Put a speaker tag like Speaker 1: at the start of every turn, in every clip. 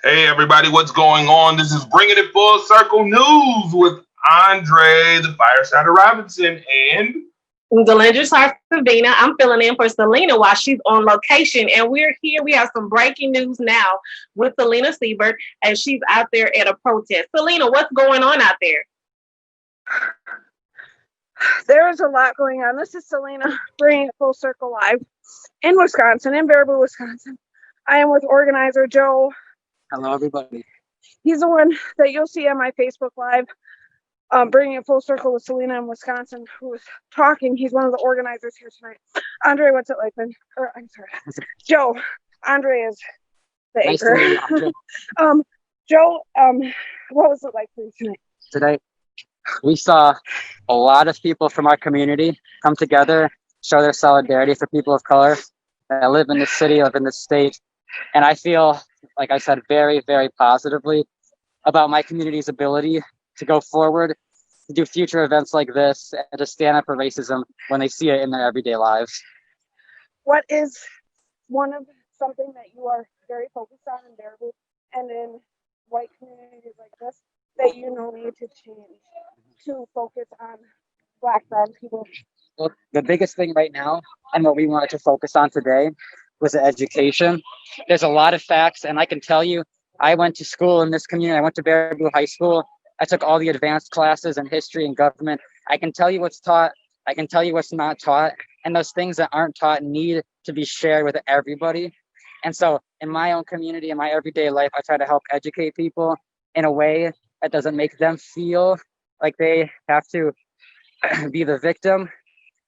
Speaker 1: Hey everybody, what's going on? This is Bringing It Full Circle News with Andre, the Firestarter Robinson, and
Speaker 2: Delindra Sarfavina. I'm filling in for Selena while she's on location. And we're here. We have some breaking news now with Selena Siebert, and she's out there at a protest. Selena, what's going on out there?
Speaker 3: There is a lot going on. This is Selena bringing it full circle live in Wisconsin, in Baraboo, Wisconsin. I am with organizer Joe.
Speaker 4: Hello, everybody.
Speaker 3: He's the one that you'll see on my Facebook Live, bringing it full circle with Selena in Wisconsin, who was talking. He's one of the organizers here tonight. Andre, what's it like, Ben? I'm sorry, Joe. Andre is the
Speaker 4: Nice to
Speaker 3: anchor.
Speaker 4: meet you, Andre.
Speaker 3: Joe, what was it like for you tonight?
Speaker 4: Today, we saw a lot of people from our community come together, show their solidarity for people of color that live in this city, live in this state. And I feel, like I said, very, very positively about my community's ability to go forward, to do future events like this, and to stand up for racism when they see it in their everyday lives.
Speaker 3: What is something that you are very focused on in Baraboo and in white communities like this that you know need to change to focus on Black, brown people?
Speaker 4: Well, the biggest thing right now, and what we wanted to focus on today, was education. There's a lot of facts, and I can tell you, I went to school in this community. I went to Baraboo High School. I took all the advanced classes in history and government. I can tell you what's taught. I can tell you what's not taught. And those things that aren't taught need to be shared with everybody. And so in my own community, in my everyday life, I try to help educate people in a way that doesn't make them feel like they have to be the victim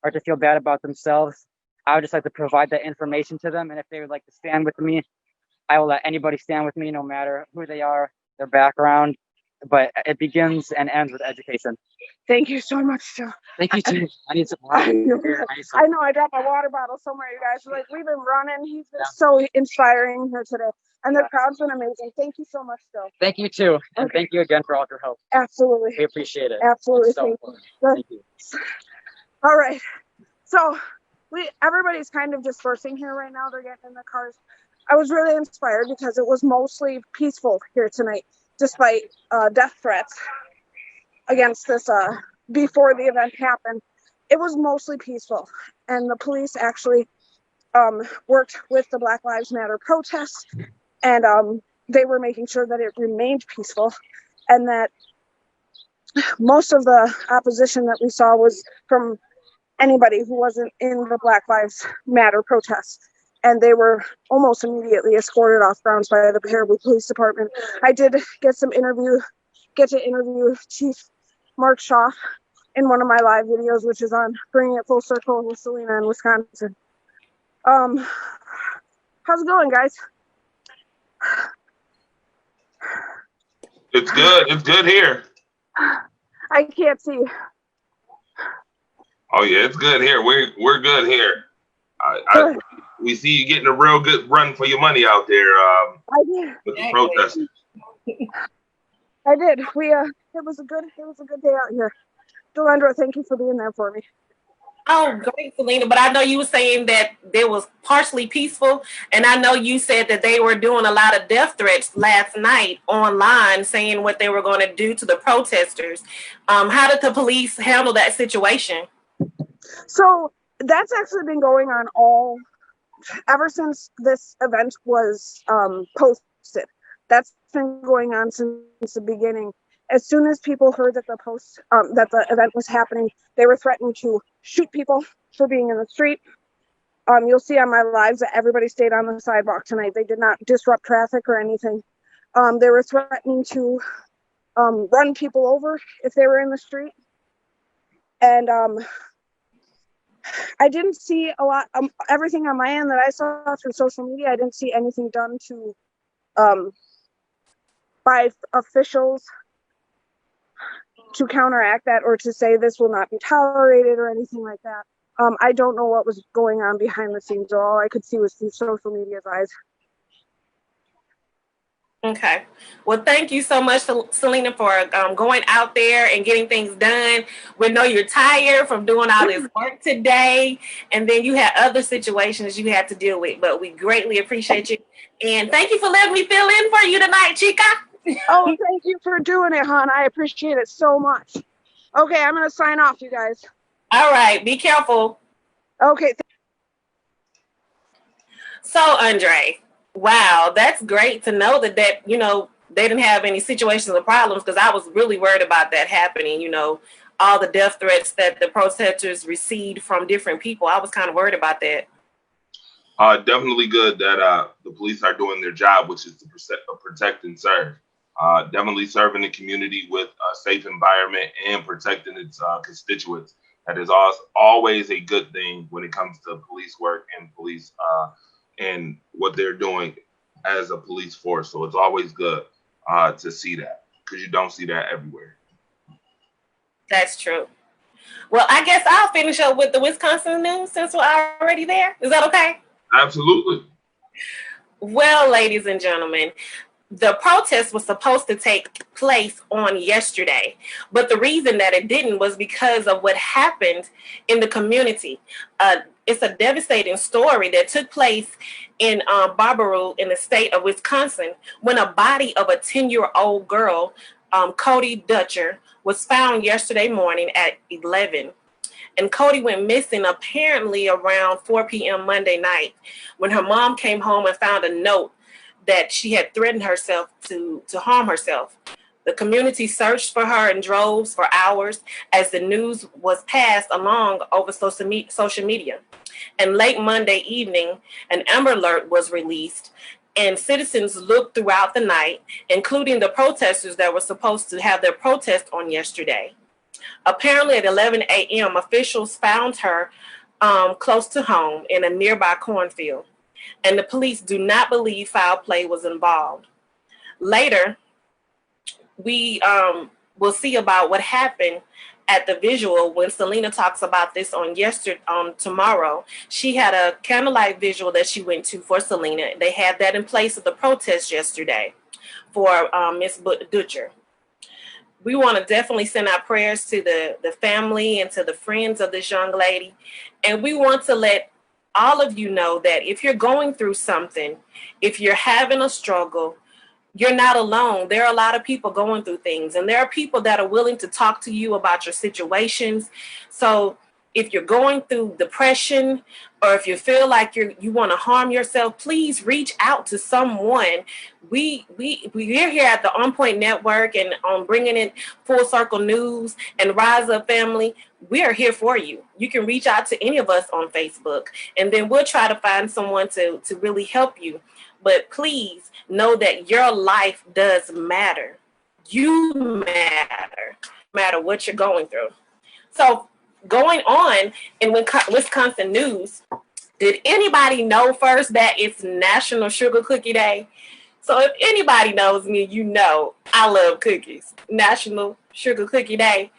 Speaker 4: or to feel bad about themselves. I would just like to provide that information to them. And if they would like to stand with me, I will let anybody stand with me, no matter who they are, their background. But it begins and ends with education.
Speaker 3: Thank you so much, Joe.
Speaker 4: Thank you too. I need some water.
Speaker 3: I know I dropped my water bottle somewhere, you guys. Like, we've been running. He's been so inspiring here today. And the crowd's been amazing. Thank you so much, Joe.
Speaker 4: Thank you too. And thank you again for all your help.
Speaker 3: Absolutely.
Speaker 4: We appreciate it.
Speaker 3: Absolutely.
Speaker 4: So
Speaker 3: thank you. All right. So everybody's kind of dispersing here right now. They're getting in their cars. I was really inspired because it was mostly peaceful here tonight, despite death threats against this before the event happened. It was mostly peaceful, and the police actually worked with the Black Lives Matter protests, and they were making sure that it remained peaceful, and that most of the opposition that we saw was from anybody who wasn't in the Black Lives Matter protests. And they were almost immediately escorted off grounds by the Baraboo Police Department. I did get to interview Chief Mark Shaw in one of my live videos, which is on Bringing It Full Circle with Selena in Wisconsin. How's it going, guys?
Speaker 1: it's good. It's good here.
Speaker 3: I can't see.
Speaker 1: Oh yeah, it's good here. We're good here. We see you getting a real good run for your money out there.
Speaker 3: I did.
Speaker 1: With the protesters.
Speaker 3: I did. It was a good day out here. Delindra, thank you for being there for me.
Speaker 2: Oh, great, Selena. But I know you were saying that it was partially peaceful. And I know you said that they were doing a lot of death threats last night online, saying what they were going to do to the protesters. How did the police handle that situation?
Speaker 3: So that's actually been going on ever since this event was posted. That's been going on since the beginning. As soon as people heard that that the event was happening, they were threatening to shoot people for being in the street. You'll see on my lives that everybody stayed on the sidewalk tonight. They did not disrupt traffic or anything. They were threatening to run people over if they were in the street. And I didn't see a lot, everything on my end that I saw through social media. I didn't see anything done to by officials to counteract that or to say this will not be tolerated or anything like that. I don't know what was going on behind the scenes. All I could see was through social media's eyes.
Speaker 2: Okay. Well, thank you so much, Selena, for going out there and getting things done. We know you're tired from doing all this work today, and then you had other situations you had to deal with, but we greatly appreciate you. And thank you for letting me fill in for you tonight, Chica.
Speaker 3: Oh, thank you for doing it, hon. I appreciate it so much. Okay, I'm going to sign off, you guys.
Speaker 2: All right, be careful.
Speaker 3: Okay.
Speaker 2: So, Andre, wow, that's great to know that they didn't have any situations or problems, because I was really worried about that happening. All the death threats that the protesters received from different people. I was kind of worried about that.
Speaker 1: Definitely good that the police are doing their job, which is to protect and serve. Definitely serving the community with a safe environment and protecting its constituents. That is always a good thing when it comes to police work and police and what they're doing as a police force. So it's always good to see that, because you don't see that everywhere.
Speaker 2: That's true. Well, I guess I'll finish up with the Wisconsin news since we're already there. Is that okay?
Speaker 1: Absolutely.
Speaker 2: Well, ladies and gentlemen, the protest was supposed to take place on yesterday, but the reason that it didn't was because of what happened in the community. It's a devastating story that took place in Barbaroux in the state of Wisconsin, when a body of a 10-year-old girl, Kodie Dutcher, was found yesterday morning at 11. And Kodie went missing apparently around 4 p.m. Monday night, when her mom came home and found a note that she had threatened herself to harm herself. The community searched for her in droves for hours as the news was passed along over social media. And late Monday evening, an Amber Alert was released, and citizens looked throughout the night, including the protesters that were supposed to have their protest on yesterday. Apparently at 11 a.m., officials found her close to home in a nearby cornfield, and the police do not believe foul play was involved. Later, we will see about what happened at the visual when Selena talks about this on tomorrow. She had a candlelight visual that she went to for Selena. They had that in place of the protest yesterday for Miss Dutcher. We want to definitely send our prayers to the family and to the friends of this young lady. And we want to let all of you know that if you're going through something, if you're having a struggle, you're not alone. There are a lot of people going through things, and there are people that are willing to talk to you about your situations. So if you're going through depression, or if you feel like you want to harm yourself, please reach out to someone. We're here at the OnPoint Network and on Bringing It Full Circle News and Rise Up Family. We are here for you. You can reach out to any of us on Facebook, and then we'll try to find someone to really help you. But please know that your life does matter. You matter, no matter what you're going through. So going on in Wisconsin news, did anybody know first that it's National Sugar Cookie Day? So if anybody knows me, you know I love cookies. National Sugar Cookie Day.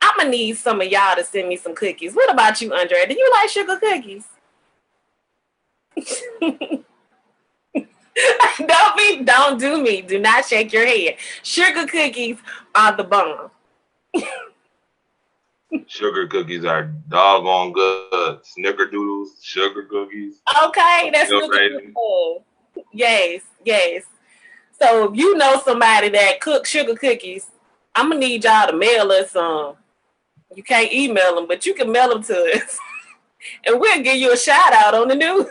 Speaker 2: I'm going to need some of y'all to send me some cookies. What about you, Andre? Do you like sugar cookies? Don't do me. Do not shake your head. Sugar cookies are the bomb.
Speaker 1: Sugar cookies are doggone good. Snickerdoodles, sugar cookies.
Speaker 2: Okay, that's good. Yes. So if you know somebody that cooks sugar cookies, I'm gonna need y'all to mail us some. You can't email them, but you can mail them to us, and we'll give you a shout out on the news.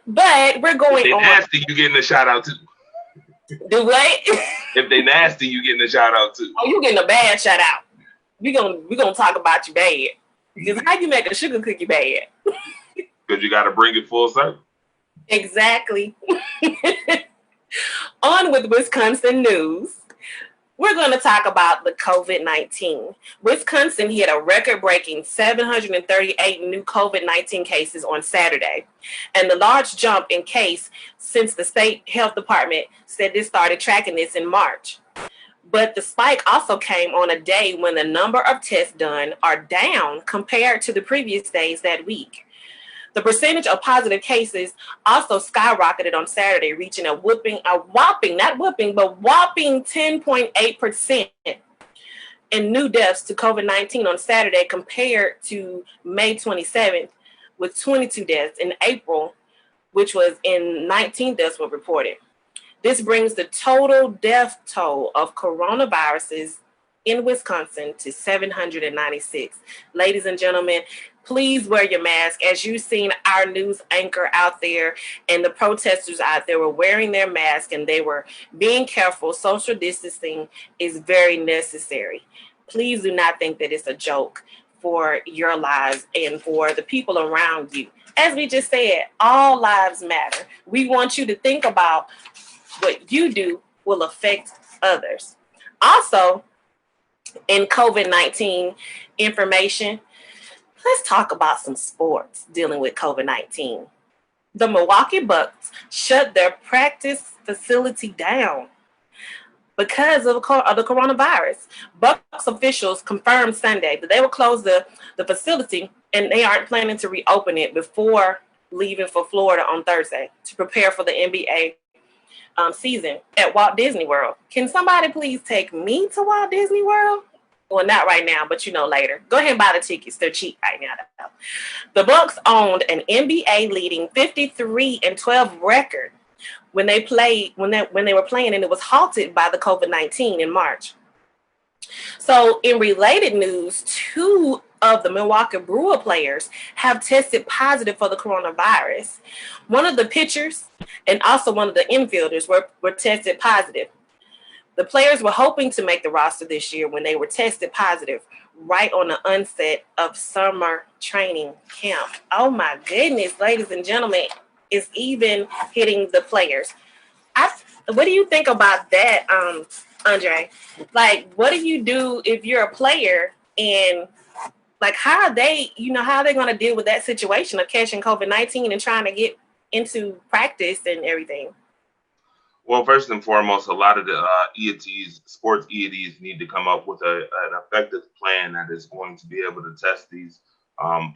Speaker 2: But we're going
Speaker 1: if
Speaker 2: on.
Speaker 1: Nasty, you getting a shout out too.
Speaker 2: Do what?
Speaker 1: If they nasty, you getting a shout out too.
Speaker 2: Oh, you getting a bad shout out. We gonna talk about you bad. Because how you make a sugar cookie bad?
Speaker 1: Because you got to bring it full circle.
Speaker 2: Exactly. On with Wisconsin news. We're going to talk about the COVID-19. Wisconsin hit a record-breaking 738 new COVID-19 cases on Saturday, and the large jump in case since the state health department said they started tracking this in March. But the spike also came on a day when the number of tests done are down compared to the previous days that week. The percentage of positive cases also skyrocketed on Saturday, reaching a whopping 10.8% in new deaths to COVID-19 on Saturday compared to May 27th, with 22 deaths. In April, which was in 19 deaths were reported. This brings the total death toll of coronaviruses in Wisconsin to 796. Ladies and gentlemen, please wear your mask. As you've seen our news anchor out there and the protesters out there were wearing their mask and they were being careful. Social distancing is very necessary. Please do not think that it's a joke for your lives and for the people around you. As we just said, all lives matter. We want you to think about what you do will affect others. Also, in COVID-19 information, let's talk about some sports dealing with COVID-19. The Milwaukee Bucks shut their practice facility down because of the coronavirus. Bucks officials confirmed Sunday that they will close the facility and they aren't planning to reopen it before leaving for Florida on Thursday to prepare for the NBA season at Walt Disney World. Can somebody please take me to Walt Disney World? Well, not right now, but later. Go ahead and buy the tickets. They're cheap right now, though. The Bucks owned an NBA leading 53-12 record when they were playing, and it was halted by the COVID-19 in March. So, in related news, 2 of the Milwaukee Brewer players have tested positive for the coronavirus. One of the pitchers and also one of the infielders were tested positive. The players were hoping to make the roster this year when they were tested positive right on the onset of summer training camp. Oh my goodness, ladies and gentlemen, it's even hitting the players. What do you think about that, Andre? Like, what do you do if you're a player and like how are they going to deal with that situation of catching COVID-19 and trying to get into practice and everything?
Speaker 1: Well, first and foremost, a lot of the EATs, sports EATs, need to come up with an effective plan that is going to be able to test these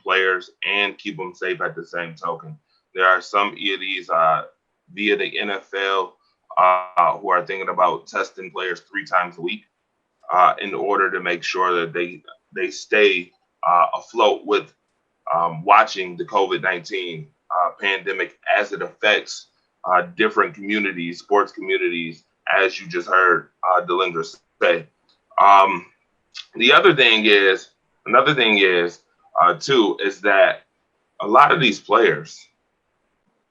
Speaker 1: players and keep them safe at the same token. There are some EATs via the NFL who are thinking about testing players 3 times a week in order to make sure that they stay afloat with watching the COVID-19 pandemic as it affects different communities, sports communities, as you just heard Delindra say. Another thing is too, is that a lot of these players,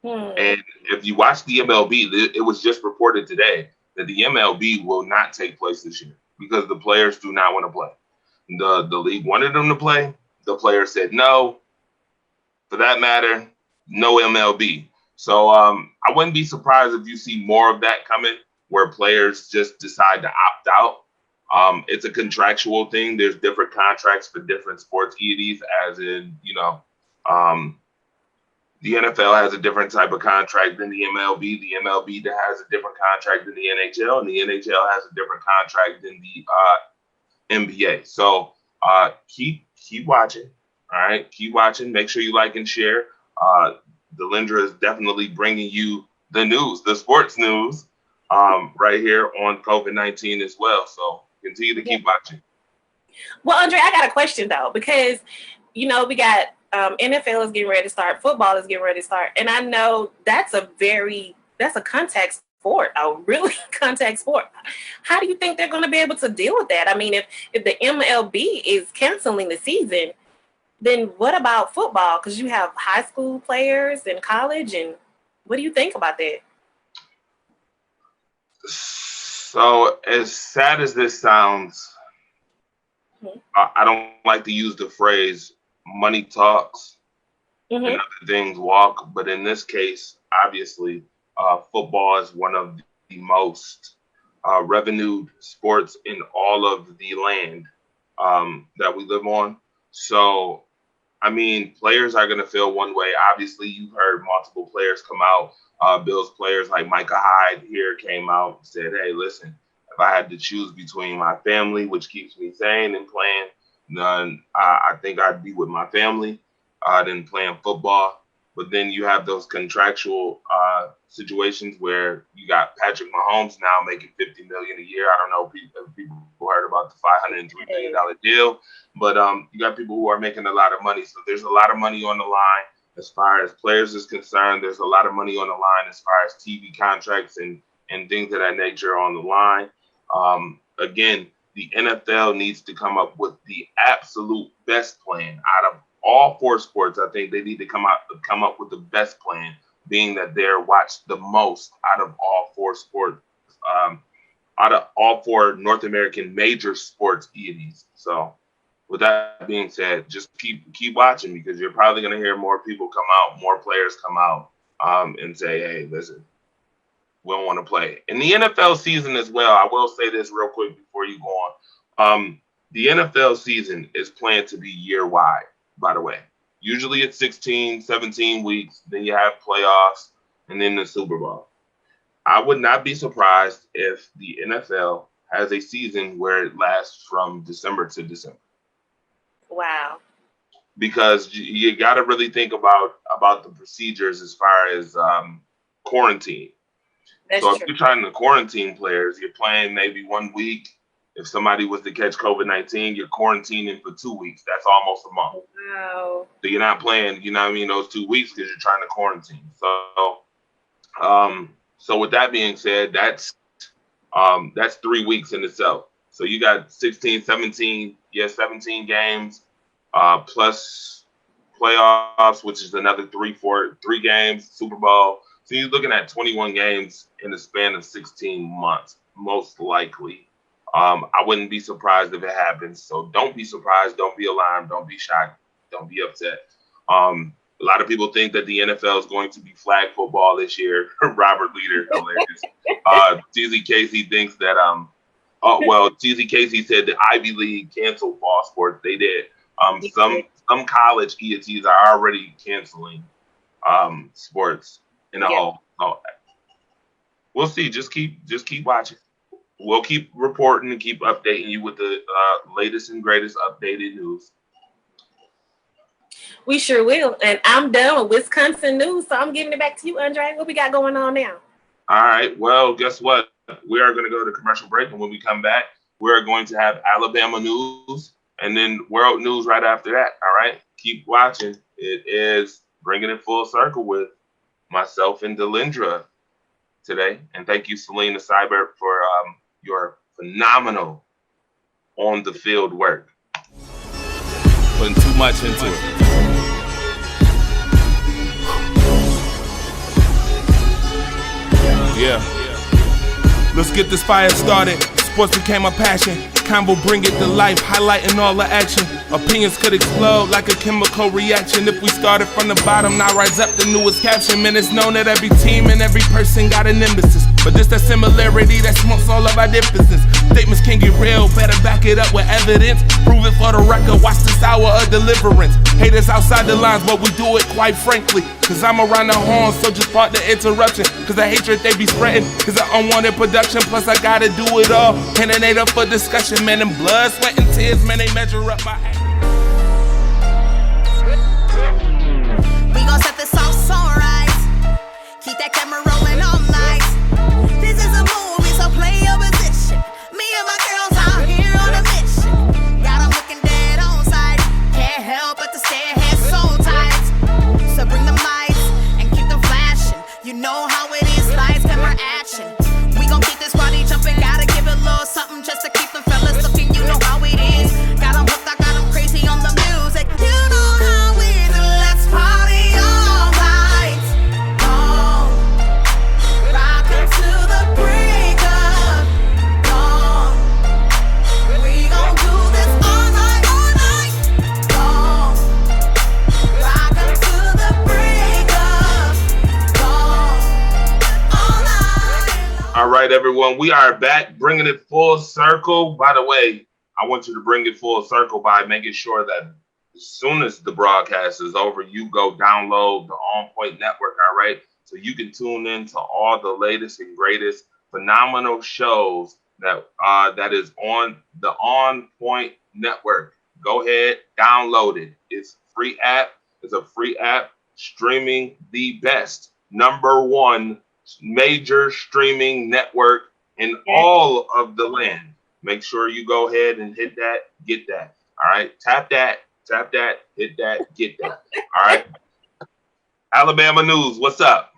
Speaker 1: and if you watch the MLB, it was just reported today that the MLB will not take place this year because the players do not want to play. The league wanted them to play. The players said no. For that matter, no MLB. So I wouldn't be surprised if you see more of that coming where players just decide to opt out. It's a contractual thing. There's different contracts for different sports EDs, as in, the NFL has a different type of contract than the MLB. The MLB has a different contract than the NHL, and the NHL has a different contract than the NBA. So keep watching. All right, keep watching. Make sure you like and share. Delindra is definitely bringing you the news, the sports news, right here on COVID-19 as well. So continue to keep watching.
Speaker 2: Well, Andre, I got a question though, because we got NFL is getting ready to start, football is getting ready to start, and I know that's a contact sport, a really contact sport. How do you think they're going to be able to deal with that? I mean, if the MLB is canceling the season, then what about football? Because you have high school players and college, and what do you think about that?
Speaker 1: So as sad as this sounds, I don't like to use the phrase money talks and other things walk, but in this case, obviously, football is one of the most revenued sports in all of the land that we live on. So, I mean, players are going to feel one way. Obviously, you've heard multiple players come out. Bills players like Micah Hyde here came out and said, hey, listen, if I had to choose between my family, which keeps me sane and playing, then I think I'd be with my family than playing football. But then you have those contractual situations where you got Patrick Mahomes now making $50 million a year. I don't know if people heard about the $503 million deal, but you got people who are making a lot of money. So there's a lot of money on the line. As far as players is concerned, there's a lot of money on the line as far as TV contracts and things of that nature on the line. Again, the NFL needs to come up with the absolute best plan out of all four sports. I think they need to come up with the best plan, being that they're watched the most out of all four sports, out of all four North American major sports entities. So, with that being said, just keep watching, because you're probably going to hear more people come out, more players come out, and say, "Hey, listen, we don't want to play." In the NFL season as well, I will say this real quick before you go on. The NFL season is planned to be year-wide, by the way. Usually it's 16, 17 weeks. Then you have playoffs and then the Super Bowl. I would not be surprised if the NFL has a season where it lasts from December to December.
Speaker 2: Wow.
Speaker 1: Because you got to really think about the procedures as far as quarantine.
Speaker 2: That's
Speaker 1: So if
Speaker 2: true.
Speaker 1: you're trying to quarantine players, you're playing maybe 1 week. If somebody was to catch COVID-19, you're quarantining for 2 weeks. That's almost a month.
Speaker 2: Wow.
Speaker 1: So you're not playing, those 2 weeks because you're trying to quarantine. So with that being said, that's 3 weeks in itself. So you got 16, 17 games, plus playoffs, which is another 3 games, Super Bowl. So you're looking at 21 games in the span of 16 months, most likely. I wouldn't be surprised if it happens. So don't be surprised. Don't be alarmed. Don't be shocked. Don't be upset. A lot of people think that the NFL is going to be flag football this year. Robert Leader, hilarious. TZ Casey thinks that TZ Casey said the Ivy League canceled fall sports. They did. Some college EATs are already canceling sports in a whole. We'll see. Just keep watching. We'll keep reporting and keep updating you with the latest and greatest updated news.
Speaker 2: We sure will. And I'm done with Wisconsin news, so I'm giving it back to you, Andre. What we got going on now?
Speaker 1: All right. Well, guess what? We are going to go to commercial break, and when we come back, we are going to have Alabama news and then world news right after that. All right. Keep watching. It is Bringing It Full Circle with myself and Delindra today. And thank you, Selena Seibert, for your phenomenal on-the-field work.
Speaker 5: Putting too much into it. Yeah. Let's get this fire started. Sports became my passion. Convo bring it to life, highlighting all the action. Opinions could explode like a chemical reaction. If we started from the bottom, now rise up the newest caption. Man, it's known that every team and every person got a nemesis. But this that similarity that smokes all of our differences. Statements can get real, better back it up with evidence. Prove it for the record, watch this hour of deliverance. Haters outside the lines, but we do it quite frankly. Cause I'm around the horn, so just part the interruption. Cause the hatred they be spreading is an unwanted production. Plus I gotta do it all, and it ain't up for discussion. Man, and blood, sweat, and tears, man, they measure up my act.
Speaker 6: We gon' set this off so right. Keep that camera rolling all night. This is a movie, so play your position. Me and my girls out here on a mission. Got 'em looking dead on sight. Can't help but to stare ahead so tight. So bring them lights and keep them flashing. You know how it is, lights, camera, action. We gon' keep this party jumping. Gotta give it a little something just to keep them fellas looking. You know how it is. Got 'em hooked, I got 'em crazy on the music. You know how we do. Let's party all night. Oh, rockin' to the break of dawn. We gon' do this all night, all night. Oh, rockin' to the break of dawn. All night.
Speaker 1: All right, everyone, we are back, bringing it full circle. By the way, I want you to bring it full circle by making sure that as soon as the broadcast is over, you go download the OnPoint network, all right? So you can tune in to all the latest and greatest phenomenal shows that is on the OnPoint network. Go ahead, download it. It's a free app. It's a free app streaming the best #1 major streaming network in all of the land. Make sure you go ahead and hit that, get that. All right. Tap that, hit that, get that. All right. Alabama news. What's up?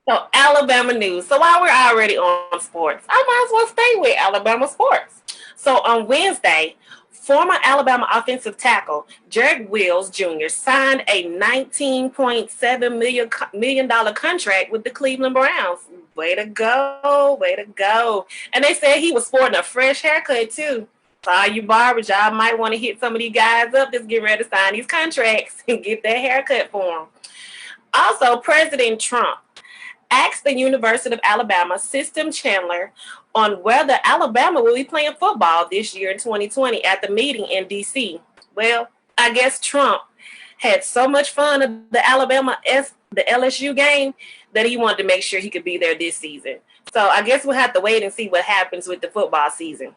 Speaker 2: So Alabama news. So while we're already on sports, I might as well stay with Alabama sports. So on Wednesday, former Alabama offensive tackle Jared Wills Jr. signed a $19.7 million contract with the Cleveland Browns. Way to go, way to go. And they said he was sporting a fresh haircut too. So all you barbers, y'all might want to hit some of these guys up that's getting ready to sign these contracts and get their haircut for them. Also, President Trump asked the University of Alabama system chandler on whether Alabama will be playing football this year in 2020 at the meeting in D.C. Well, I guess Trump had so much fun at the the LSU game that he wanted to make sure he could be there this season. So I guess we'll have to wait and see what happens with the football season.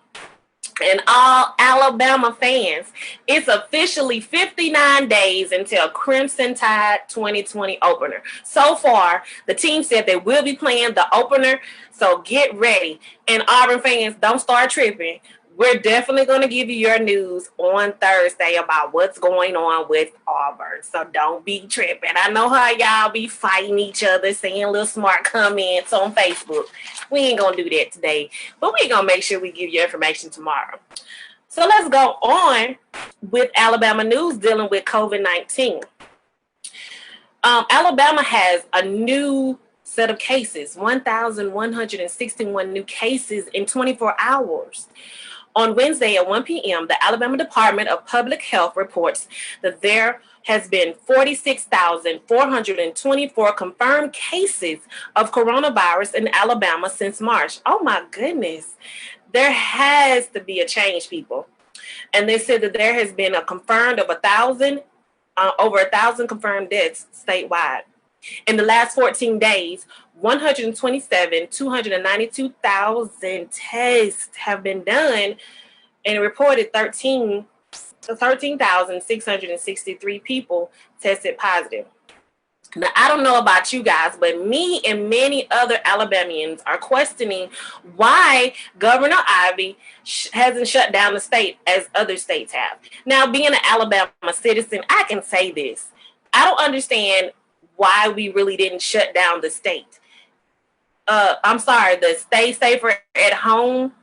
Speaker 2: And all Alabama fans, it's officially 59 days until Crimson Tide 2020 opener. So far, the team said they will be playing the opener, so get ready. And Auburn fans, don't start tripping. We're definitely going to give you your news on Thursday about what's going on with Auburn. So don't be tripping. I know how y'all be fighting each other, saying little smart comments on Facebook. We ain't going to do that today. But we're going to make sure we give you information tomorrow. So let's go on with Alabama news dealing with COVID-19. Alabama has a new set of cases, 1,161 new cases in 24 hours. On Wednesday at 1 p.m., the Alabama Department of Public Health reports that there has been 46,424 confirmed cases of coronavirus in Alabama since March. Oh my goodness. There has to be a change, people. And they said that there has been a confirmed of over 1,000 confirmed deaths statewide. In the last 14 days, 292,000 tests have been done and reported 13,663 people tested positive. Now, I don't know about you guys, but me and many other Alabamians are questioning why Governor Ivey hasn't shut down the state as other states have. Now, being an Alabama citizen, I can say this. I don't understand why we really didn't shut down the state. I'm sorry, the stay safer at home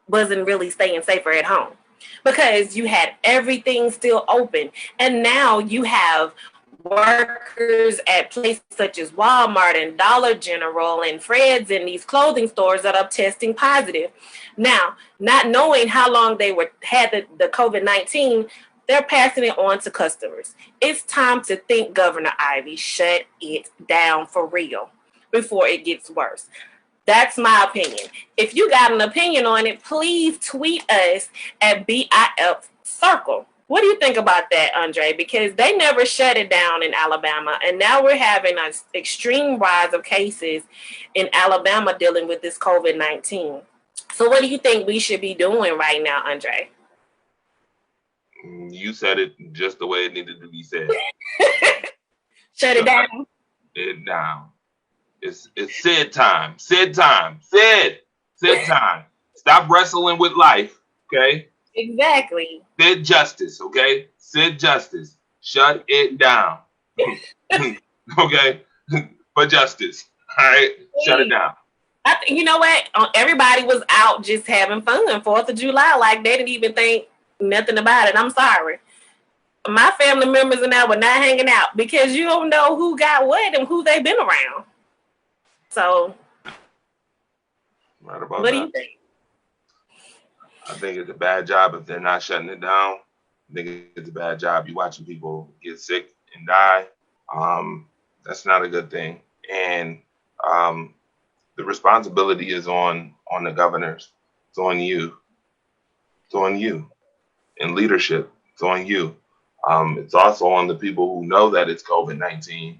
Speaker 2: wasn't really staying safer at home because you had everything still open. And now you have workers at places such as Walmart and Dollar General and Fred's and these clothing stores that are testing positive. Now, not knowing how long they had the COVID-19, they're passing it on to customers. It's time to think, Governor Ivey, shut it down for real before it gets worse. That's my opinion. If you got an opinion on it, please tweet us at BIF Circle. What do you think about that, Andre? Because they never shut it down in Alabama, and now we're having an extreme rise of cases in Alabama dealing with this COVID-19. So what do you think we should be doing right now, Andre?
Speaker 1: You said it just the way it needed to be said.
Speaker 2: Shut it down.
Speaker 1: It down. It's Sid time. Sid time. Sid time. Stop wrestling with life, okay?
Speaker 2: Exactly.
Speaker 1: Sid justice, okay? Sid justice. Shut it down. Okay? For justice. All right? Shut it down.
Speaker 2: You know what? Everybody was out just having fun 4th of July. Like, they didn't even think nothing about it. I'm sorry. My family members and I were not hanging out because you don't know who got what and who they've been around. So,
Speaker 1: right about
Speaker 2: what
Speaker 1: that.
Speaker 2: do you think?
Speaker 1: I think it's a bad job if they're not shutting it down. I think it's a bad job. You're watching people get sick and die. That's not a good thing. And the responsibility is on the governors. It's on you. It's on you. And leadership, it's on you. It's also on the people who know that it's COVID-19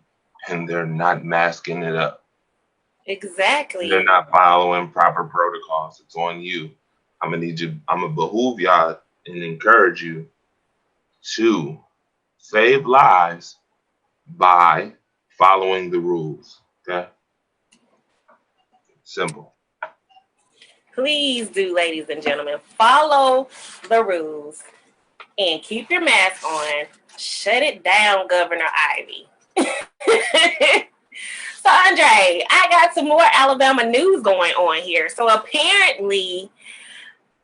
Speaker 1: and they're not masking it up.
Speaker 2: Exactly.
Speaker 1: They're not following proper protocols. It's on you. I'm gonna behoove y'all and encourage you to save lives by following the rules. Okay? Simple.
Speaker 2: Please do, ladies and gentlemen, follow the rules and keep your mask on. Shut it down, Governor Ivey. So, Andre, I got some more Alabama news going on here. So, apparently,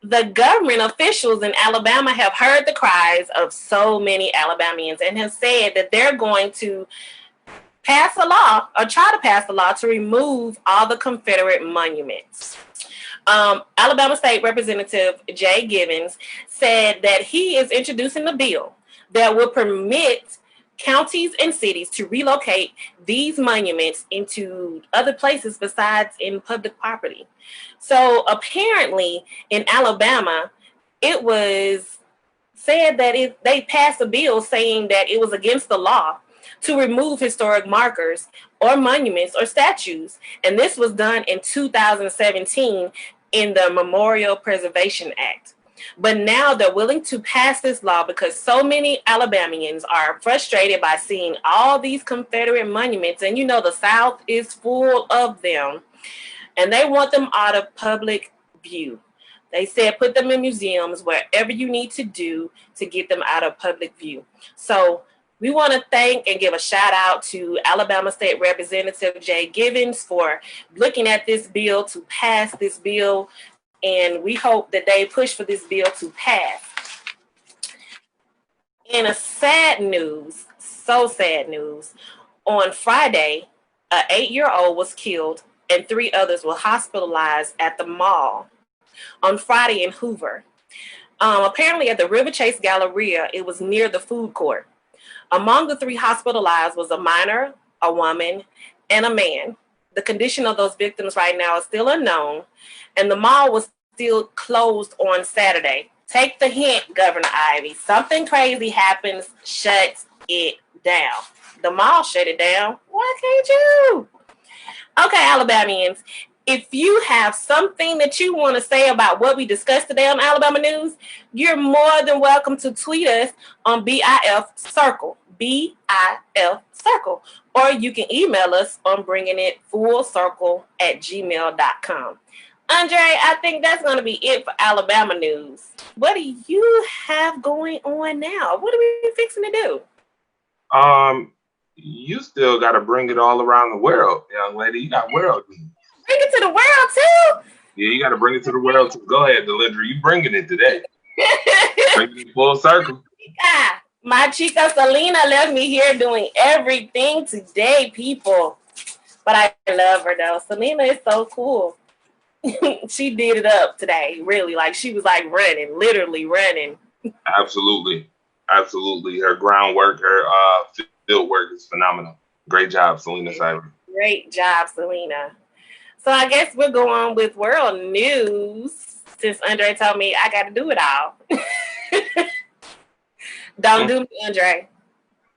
Speaker 2: the government officials in Alabama have heard the cries of so many Alabamians and have said that they're going to pass a law or try to pass a law to remove all the Confederate monuments. Alabama State Representative Jay Givens said that he is introducing a bill that will permit counties and cities to relocate these monuments into other places besides in public property. So apparently in Alabama, it was said that they passed a bill saying that it was against the law to remove historic markers or monuments or statues. And this was done in 2017 in the Memorial Preservation Act. But now they're willing to pass this law because so many Alabamians are frustrated by seeing all these Confederate monuments. And you know, the South is full of them. And they want them out of public view. They said put them in museums, wherever you need to do to get them out of public view. So we want to thank and give a shout out to Alabama State Representative Jay Givens for looking at this bill to pass this bill. And we hope that they push for this bill to pass. In a sad news, so sad news, on Friday, an 8-year-old was killed and 3 others were hospitalized at the mall on Friday in Hoover. Apparently at the Riverchase Galleria, it was near the food court. Among the 3 hospitalized was a minor, a woman, and a man. The condition of those victims right now is still unknown, and the mall was still closed on Saturday. Take the hint, Governor Ivey. Something crazy happens, shut it down. The mall shut it down. Why can't you? Okay, Alabamians, if you have something that you want to say about what we discussed today on Alabama News, you're more than welcome to tweet us on BIF Circle, BIF Circle, or you can email us on bringingitfullcircle@gmail.com. Andre, I think that's going to be it for Alabama News. What do you have going on now? What are we fixing to do?
Speaker 1: You still got to bring it all around the world, young lady. You got world news.
Speaker 2: Bring it to the world, too?
Speaker 1: Yeah, you got to bring it to the world, too. Go ahead, Delindra. You bringing it today. Bring it full circle.
Speaker 2: My chica Selena left me here doing everything today, people. But I love her, though. Selena is so cool. She did it up today, really. Like, she was, like, running, literally running.
Speaker 1: Absolutely. Absolutely. Her groundwork, her field work is phenomenal. Great job, Selena Cyber.
Speaker 2: Great job, Selena. So I guess we'll go on with world news, since Andre told me I got to do it all. Don't do me, Andre.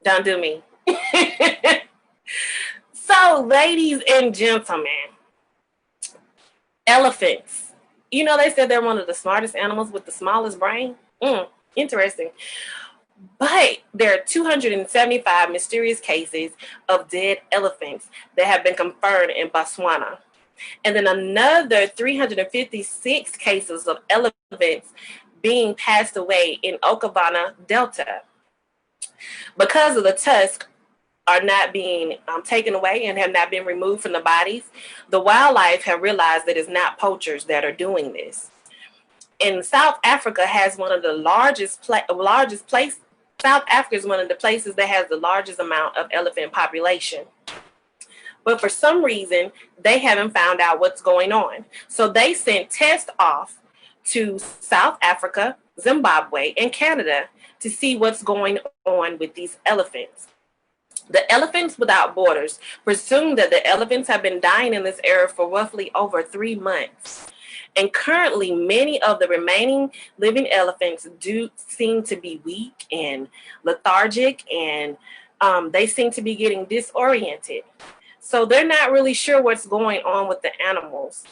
Speaker 2: Don't do me. So, ladies and gentlemen, elephants. You know, they said they're one of the smartest animals with the smallest brain. Interesting. But there are 275 mysterious cases of dead elephants that have been confirmed in Botswana. And then another 356 cases of elephants being passed away in Okavango Delta. Because of the tusks are not being taken away and have not been removed from the bodies, the wildlife have realized that it's not poachers that are doing this. And South Africa has one of the largest places. South Africa is one of the places that has the largest amount of elephant population. But for some reason, they haven't found out what's going on. So they sent tests off to South Africa, Zimbabwe, and Canada to see what's going on with these elephants. The Elephants Without Borders presume that the elephants have been dying in this area for roughly over 3 months. And currently, many of the remaining living elephants do seem to be weak and lethargic, and they seem to be getting disoriented. So they're not really sure what's going on with the animals.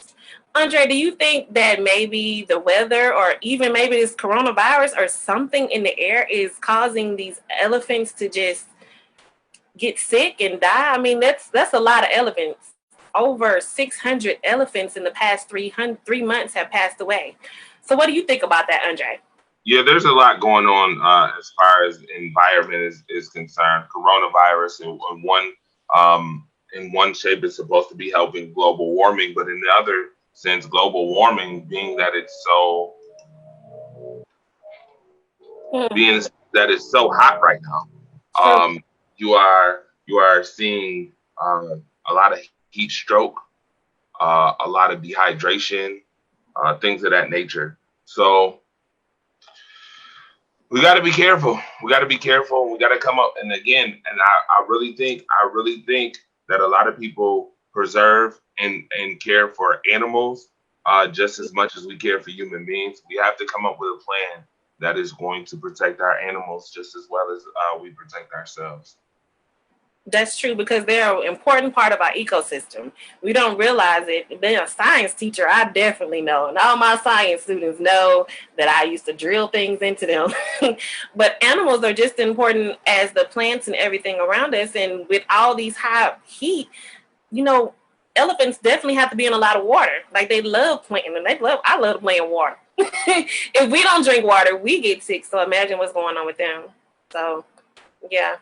Speaker 2: Andre, do you think that maybe the weather or even maybe this coronavirus or something in the air is causing these elephants to just get sick and die? I mean, that's a lot of elephants. Over 600 elephants in the past 3 months have passed away. So what do you think about that, Andre?
Speaker 1: Yeah, there's a lot going on as far as environment is concerned. Coronavirus um, in one shape is supposed to be helping global warming, but in the other sense, global warming being that it's so
Speaker 2: Hmm,
Speaker 1: being that it's so hot right now,
Speaker 2: true.
Speaker 1: you are seeing a lot of heat stroke, a lot of dehydration, things of that nature. So we got to be careful. We got to be careful. We got to come up. And again, and I really think that a lot of people preserve and care for animals just as much as we care for human beings. We have to come up with a plan that is going to protect our animals just as well as we protect ourselves.
Speaker 2: That's true because they're an important part of our ecosystem. We don't realize it. Being a science teacher, I definitely know. And all my science students know that I used to drill things into them. But animals are just as important as the plants and everything around us. And with all these high heat, you know, elephants definitely have to be in a lot of water. Like they love playing, and I love playing water. If we don't drink water, we get sick. So imagine what's going on with them. So yeah.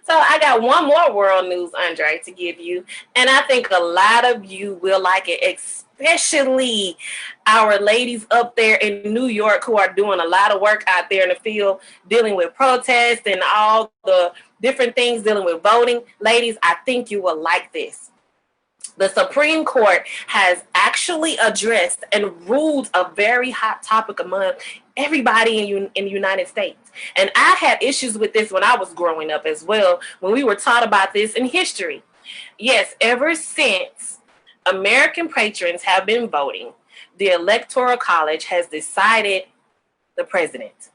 Speaker 2: So I got one more world news, Andre, to give you, and I think a lot of you will like it, especially our ladies up there in New York who are doing a lot of work out there in the field, dealing with protests and all the different things, dealing with voting. Ladies, I think you will like this. The Supreme Court has actually addressed and ruled a very hot topic among everybody in the United States. And I had issues with this when I was growing up as well, when we were taught about this in history. Yes, ever since American patrons have been voting, the Electoral College has decided the president.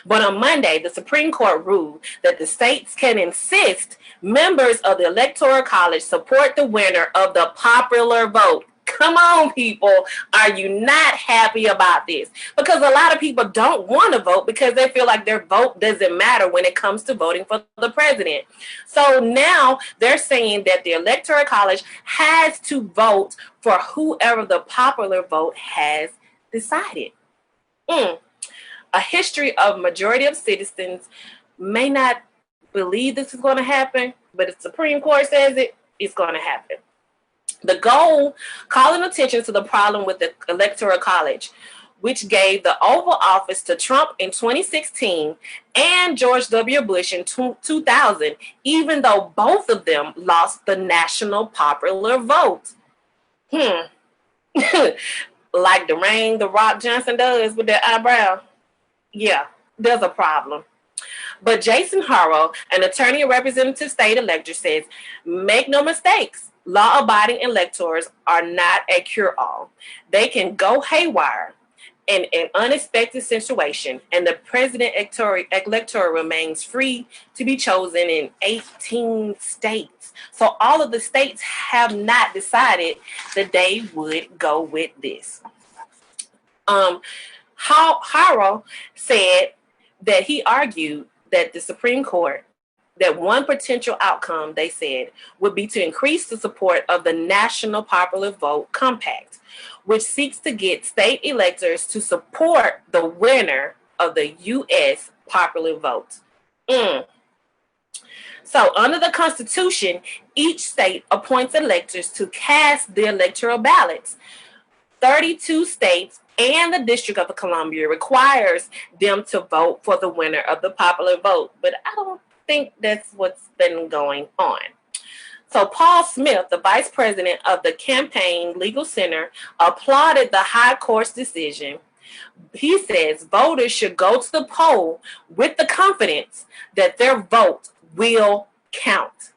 Speaker 2: But on Monday, the Supreme Court ruled that the states can insist members of the Electoral College support the winner of the popular vote. Come on, people. Are you not happy about this? Because a lot of people don't want to vote because they feel like their vote doesn't matter when it comes to voting for the president. So now they're saying that the Electoral College has to vote for whoever the popular vote has decided. A history of majority of citizens may not believe this is going to happen, but if the Supreme Court says it, it's going to happen. The goal, calling attention to the problem with the Electoral College, which gave the Oval Office to Trump in 2016 and George W. Bush in 2000, even though both of them lost the national popular vote. Like Dwayne The Rock Johnson does with that eyebrow. Yeah, there's a problem. But Jason Harrow, an attorney and representative state elector, says, make no mistakes, law-abiding electors are not a cure-all. They can go haywire in an unexpected situation, and the president elector remains free to be chosen in 18 states. So all of the states have not decided that they would go with this. Harrow said that he argued that the Supreme Court, that one potential outcome, they said, would be to increase the support of the National Popular Vote Compact, which seeks to get state electors to support the winner of the U.S. popular vote. So under the Constitution, each state appoints electors to cast the electoral ballots. 32 states and the District of Columbia requires them to vote for the winner of the popular vote. But I don't think that's what's been going on. So Paul Smith, the vice president of the Campaign Legal Center, applauded the High Court's decision. He says voters should go to the poll with the confidence that their vote will count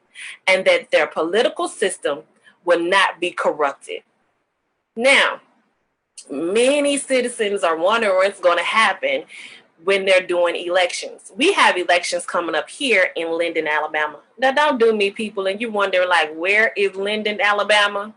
Speaker 2: and that their political system will not be corrupted. Now, many citizens are wondering what's going to happen when they're doing elections. We have elections coming up here in Linden, Alabama. Now, don't do me, people, and you're wondering, like, where is Linden, Alabama?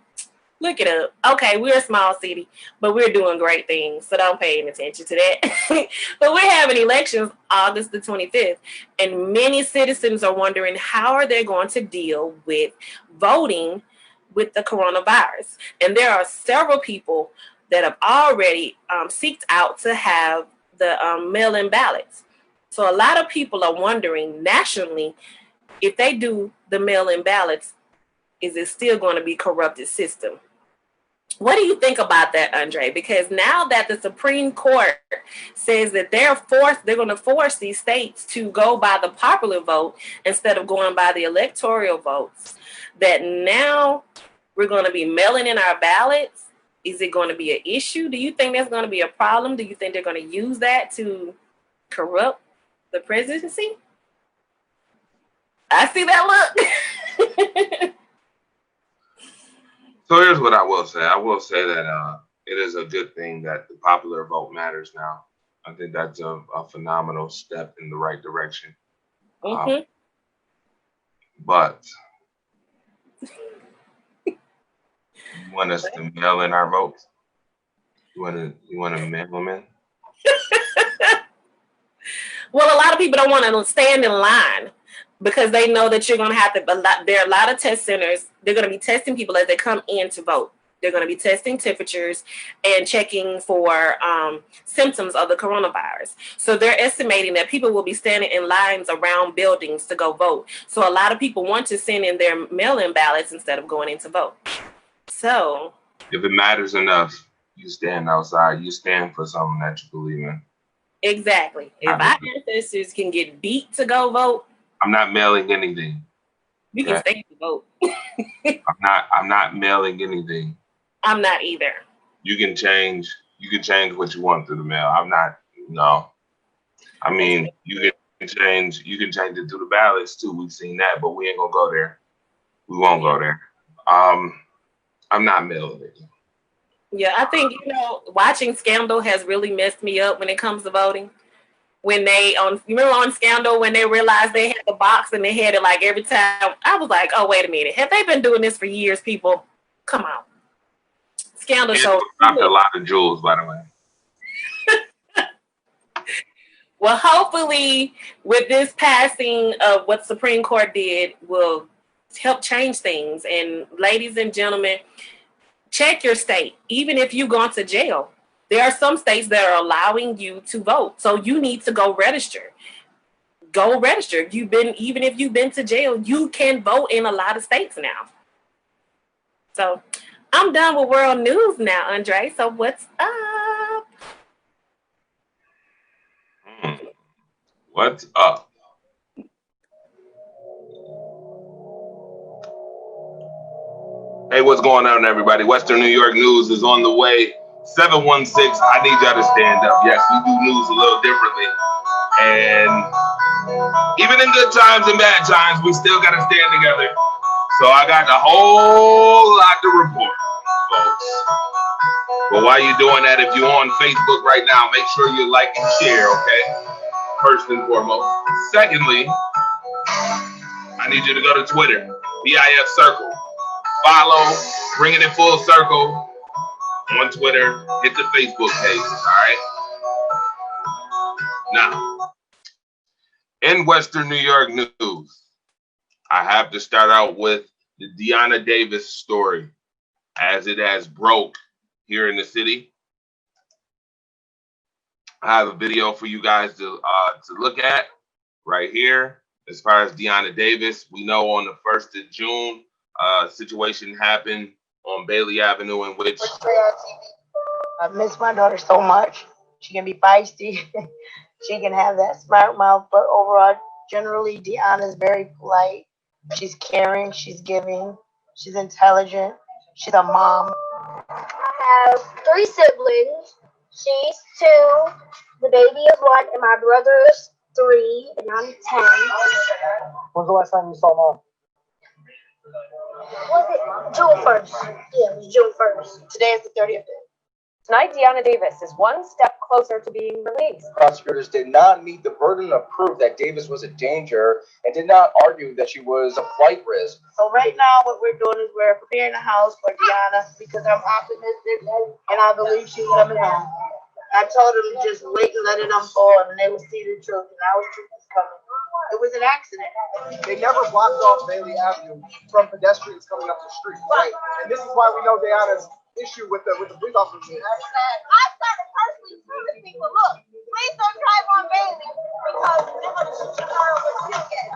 Speaker 2: Look it up. Okay, we're a small city, but we're doing great things, so don't pay any attention to that. But we're having elections August the 25th, and many citizens are wondering how are they going to deal with voting with the coronavirus. And there are several people that have already seeked out to have mail-in ballots. So a lot of people are wondering nationally, if they do the mail-in ballots, is it still going to be corrupted system? What do you think about that, Andre? Because now that the Supreme Court says that they're going to force these states to go by the popular vote instead of going by the electoral votes, that now we're going to be mailing in our ballots. Is it going to be an issue? Do you think that's going to be a problem? Do you think they're going to use that to corrupt the presidency? I see that look.
Speaker 1: So here's what I will say. I will say that it is a good thing that the popular vote matters now. I think that's a phenomenal step in the right direction.
Speaker 2: Mm-hmm.
Speaker 1: But you want us to mail in our votes? You want to mail them in?
Speaker 2: Well, a lot of people don't want to stand in line because they know that you're going to have to. There are a lot of test centers. They're going to be testing people as they come in to vote. They're going to be testing temperatures and checking for symptoms of the coronavirus. So they're estimating that people will be standing in lines around buildings to go vote. So a lot of people want to send in their mail-in ballots instead of going in to vote. So
Speaker 1: if it matters enough, you stand outside. You stand for something that you believe in.
Speaker 2: Exactly. If our ancestors can get beat to go vote,
Speaker 1: I'm not mailing anything.
Speaker 2: We can stay to vote.
Speaker 1: I'm not mailing anything.
Speaker 2: I'm not either.
Speaker 1: You can change what you want through the mail. I'm not. No. I mean, you can change it through the ballots too. We've seen that, but we ain't gonna go there. We won't go there. I'm not mailing it.
Speaker 2: Yeah, I think, watching Scandal has really messed me up when it comes to voting. When you remember on Scandal, when they realized they had the box and they had it like every time, I was like, oh, wait a minute. Have they been doing this for years, people? Come on. Scandal show.
Speaker 1: Dropped a lot of jewels, by the way.
Speaker 2: Well, hopefully with this passing of what Supreme Court did will help change things. And ladies and gentlemen, check your state. Even if you've gone to jail, there are some states that are allowing you to vote. So you need to go register. Go register. Even if you've been to jail, you can vote in a lot of states now. So I'm done with world news now, Andre. So what's up?
Speaker 1: What's up? Hey, what's going on, everybody? Western New York News is on the way. 716, I need y'all to stand up. Yes, we do news a little differently. And even in good times and bad times, we still got to stand together. So I got a whole lot to report, folks. But while you're doing that, if you're on Facebook right now, make sure you like and share, okay? First and foremost. Secondly, I need you to go to Twitter, BIF Circle. Follow, bring it in full circle on Twitter, hit the Facebook page, all right? Now, in Western New York news, I have to start out with the Deanna Davis story as it has broke here in the city. I have a video for you guys to look at right here. As far as Deanna Davis, we know on the 1st of June, situation happened on Bailey Avenue in which
Speaker 7: I miss my daughter so much. She can be feisty. She can have that smart mouth, but overall, generally, Deanna is very polite. She's caring. She's giving. She's intelligent. She's a mom.
Speaker 8: I have 3 siblings. She's 2. The baby is 1, and my brother is 3, and I'm 10.
Speaker 4: When's the last time you saw Mom?
Speaker 8: Was it June 1st? Yeah, it was June 1st.
Speaker 7: Today is the 30th day.
Speaker 9: Tonight, Deanna Davis is one step closer to being released.
Speaker 10: Prosecutors did not meet the burden of proof that Davis was a danger and did not argue that she was a flight risk.
Speaker 7: So right now, what we're doing is we're preparing the house for Deanna because I'm optimistic and I believe she's coming home. I told them to just wait and let it unfold, and they will see the truth, and our truth is coming. It was an accident.
Speaker 10: They never blocked off Bailey Avenue from pedestrians coming up the street, right? And this is why we know Deanna's issue with the police officers.
Speaker 8: I started personally telling people, look, Please don't drive on Bailey because they're going to shoot your car over ticket.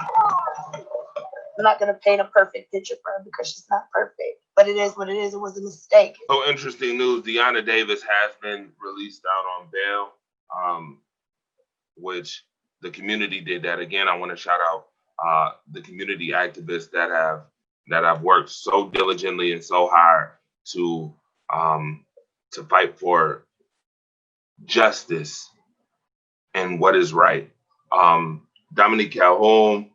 Speaker 7: I'm not going to paint a perfect picture for her because she's not perfect. But it is what it is. It was a mistake.
Speaker 1: So interesting news. Deanna Davis has been released out on bail, which the community did that. Again, I want to shout out the community activists that have worked so diligently and so hard to fight for justice and what is right. Dominique Calhoun,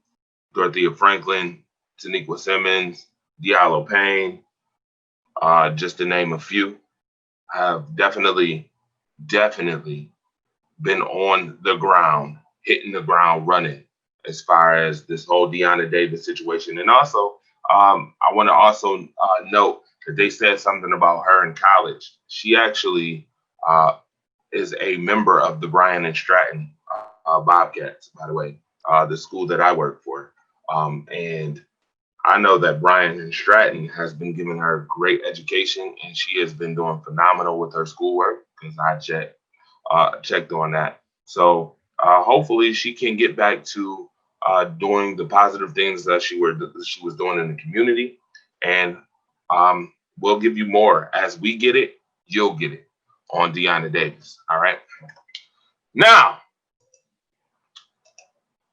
Speaker 1: Dorothea Franklin, Taniqua Simmons, Diallo Payne, just to name a few, have definitely been on the ground, hitting the ground running as far as this whole Deanna Davis situation. And also, I want to also note that they said something about her in college. She actually is a member of the Bryan and Stratton Bobcats, by the way, the school that I work for. And I know that Bryan and Stratton has been giving her great education, and she has been doing phenomenal with her schoolwork because I checked on that. So hopefully she can get back to doing the positive things that she was doing in the community, and we'll give you more as we get it. You'll get it on Deanna Davis. All right. Now,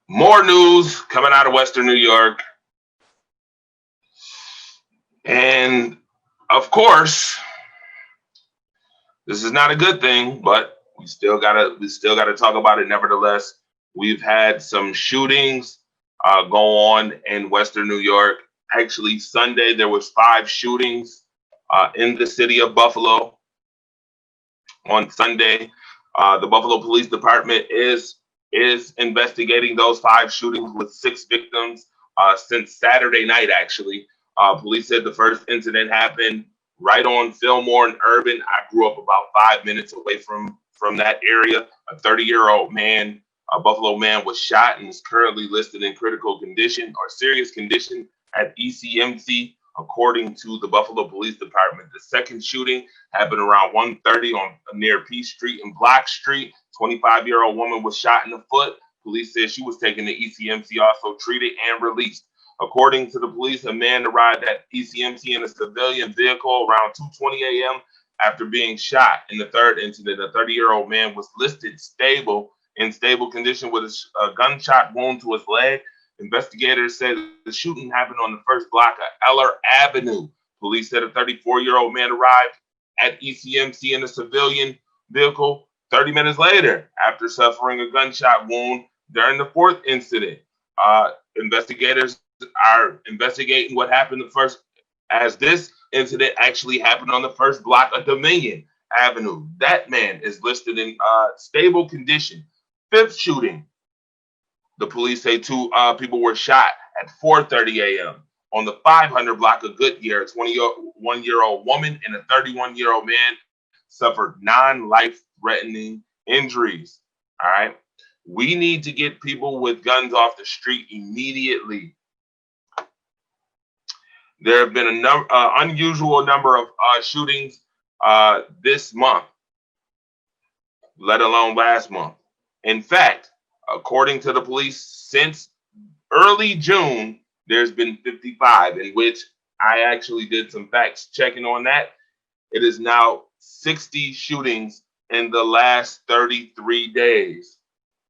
Speaker 1: more news coming out of Western New York. And of course, this is not a good thing, but we still gotta talk about it. Nevertheless, we've had some shootings go on in Western New York. Actually, Sunday there was 5 shootings in the city of Buffalo. On Sunday, the Buffalo Police Department is investigating those 5 shootings with 6 victims since Saturday night. Actually, police said the first incident happened right on Fillmore and Urban. I grew up about 5 minutes away from that area. A 30-year-old man, a Buffalo man, was shot and is currently listed in critical condition or serious condition at ECMC, according to the Buffalo Police Department. The second shooting happened around 1:30 near Peace Street and Block Street. 25-year-old woman was shot in the foot. Police said she was taken to ECMC, also treated and released. According to the police, a man arrived at ECMC in a civilian vehicle around 2:20 a.m. after being shot. In the third incident, a 30-year-old man was listed in stable condition with a gunshot wound to his leg. Investigators said the shooting happened on the first block of Eller Avenue. Police said a 34-year-old man arrived at ECMC in a civilian vehicle 30 minutes later after suffering a gunshot wound during the fourth incident. Investigators are investigating what happened as this incident actually happened on the first block of Dominion Avenue. That man is listed in stable condition. Fifth shooting. The police say 2 people were shot at 4:30 a.m. on the 500 block of Goodyear. A 21-year-old woman and a 31-year-old man suffered non-life-threatening injuries. All right. We need to get people with guns off the street immediately. There have been an unusual number of shootings this month, let alone last month. In fact, according to the police, since early June, there's been 55, in which I actually did some facts checking on that. It is now 60 shootings in the last 33 days.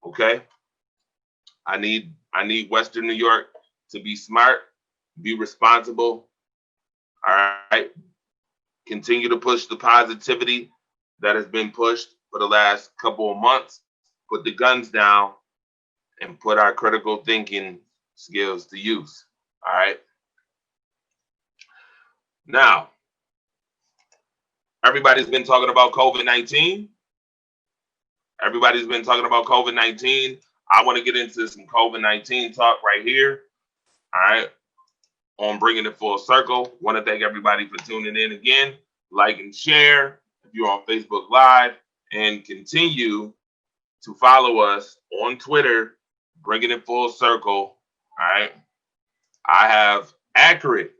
Speaker 1: Okay? I need Western New York to be smart, be responsible. All right? Continue to push the positivity that has been pushed for the last couple of months. Put the guns down and put our critical thinking skills to use. All right. Now, everybody's been talking about COVID-19. Everybody's been talking about COVID-19. I want to get into some COVID-19 talk right here. All right. On Bringing It Full Circle. Want to thank everybody for tuning in again. Like and share if you're on Facebook Live, and continue to follow us on Twitter, Bringing It Full Circle. All right. I have accurate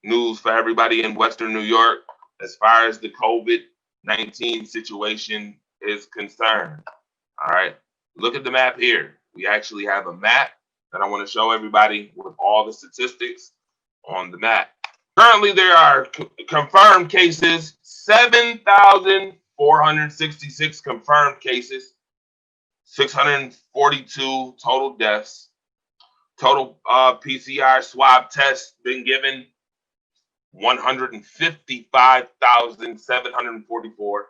Speaker 1: news for everybody in Western New York as far as the COVID-19 situation is concerned. All right. Look at the map here. We actually have a map that I want to show everybody with all the statistics on the map. Currently, there are confirmed cases, 7,466 confirmed cases, 642 total deaths. Total PCR swab tests been given, 155,744.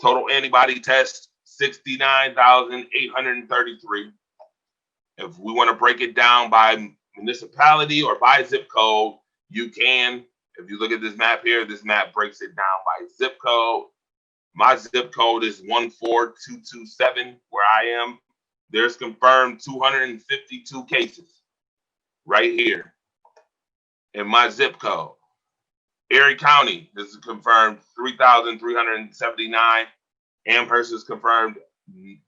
Speaker 1: Total antibody tests, 69,833. If we want to break it down by municipality or by zip code, you can. If you look at this map here, this map breaks it down by zip code. My zip code is 14227, where I am. There's confirmed 252 cases right here in my zip code. Erie County, this is confirmed 3,379. Amherst is confirmed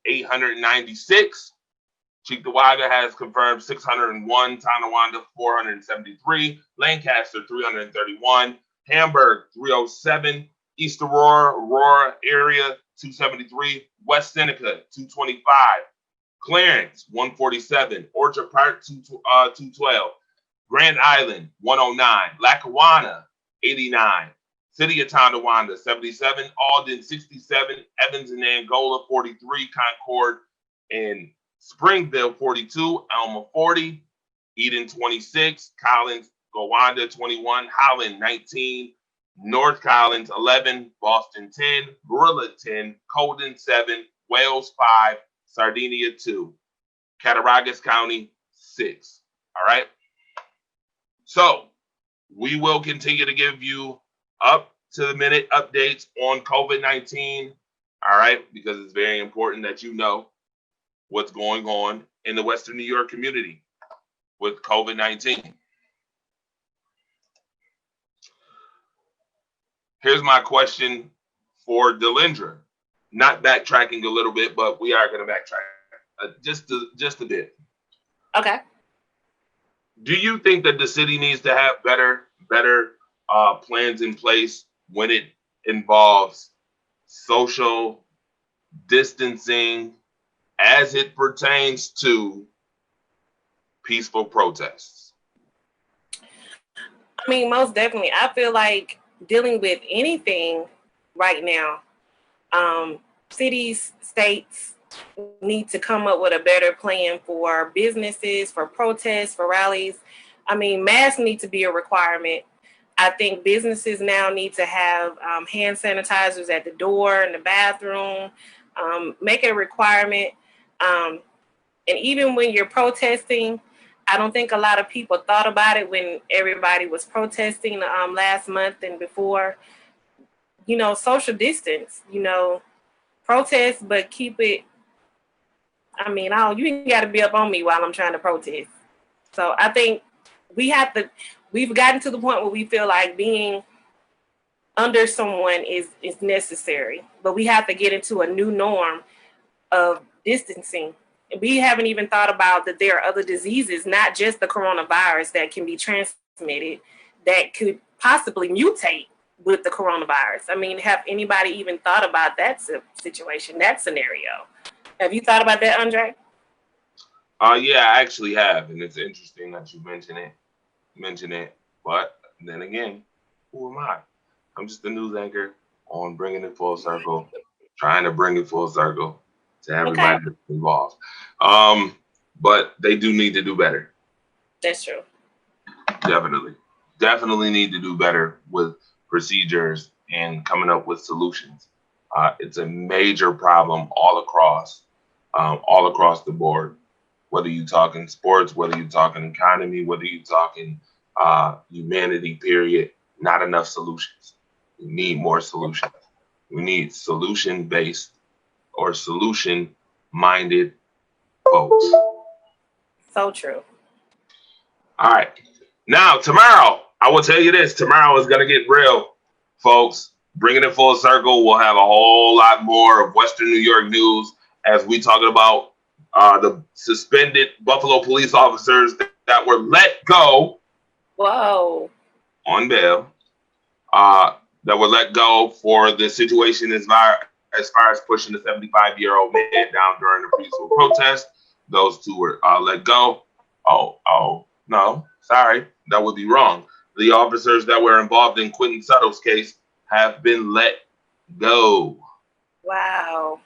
Speaker 1: 896. Cheektowaga has confirmed 601. Tonawanda 473. Lancaster 331. Hamburg 307. East Aurora area 273. West Seneca 225. Clarence 147. Orchard Park 212. Grand Island 109. Lackawanna 89. City of Tonawanda 77. Alden 67. Evans and Angola 43. Concord and Springville 42. Alma 40. Eden 26. Collins, Gowanda 21. Holland 19. North Collins 11. Boston 10. Marilla 10. Colden 7. Wales 5. Sardinia 2. Cattaraugus County 6. All right. So we will continue to give you up to the minute updates on COVID-19. All right, because it's very important that you know what's going on in the Western New York community with COVID-19. Here's my question for Delindra. Not backtracking a little bit, but we are going to backtrack just a bit.
Speaker 2: Okay.
Speaker 1: Do you think that the city needs to have better plans in place when it involves social distancing as it pertains to peaceful protests?
Speaker 2: I mean, most definitely. I feel like dealing with anything right now, cities, states need to come up with a better plan for businesses, for protests, for rallies. I mean, masks need to be a requirement. I think businesses now need to have hand sanitizers at the door, in the bathroom, make it a requirement. And even when you're protesting, I don't think a lot of people thought about it when everybody was protesting last month and before. You know, social distance, you know, protest, but keep it. I mean, you ain't got to be up on me while I'm trying to protest. So I think we've gotten to the point where we feel like being under someone is necessary, but we have to get into a new norm of distancing. We haven't even thought about that there are other diseases, not just the coronavirus, that can be transmitted, that could possibly mutate with the coronavirus. I mean, have anybody even thought about that situation, that scenario? Have you thought about that, Andre?
Speaker 1: Yeah, I actually have, and it's interesting that you mention it. But then again, who am I? I'm just a news anchor on Bringing It Full Circle, trying to bring it full circle to everybody that's involved. But they do need to do better.
Speaker 2: That's true.
Speaker 1: Definitely need to do better with procedures and coming up with solutions. It's a major problem all across the board. Whether you're talking sports, whether you're talking economy, whether you're talking humanity, period, not enough solutions. We need more solutions. We need solution-based or solution-minded folks.
Speaker 2: So true.
Speaker 1: All right. Now, tomorrow, I will tell you this. Tomorrow is going to get real, folks. Bringing It Full Circle, we'll have a whole lot more of Western New York news as we talk about the suspended Buffalo police officers that were let go.
Speaker 2: Whoa.
Speaker 1: On bail. That were let go for the situation as as far as pushing the 75-year-old man down during the peaceful protest. Those two were let go. Oh, no, sorry, that would be wrong. The officers that were involved in Quentin Suttle's case have been let go.
Speaker 2: Wow.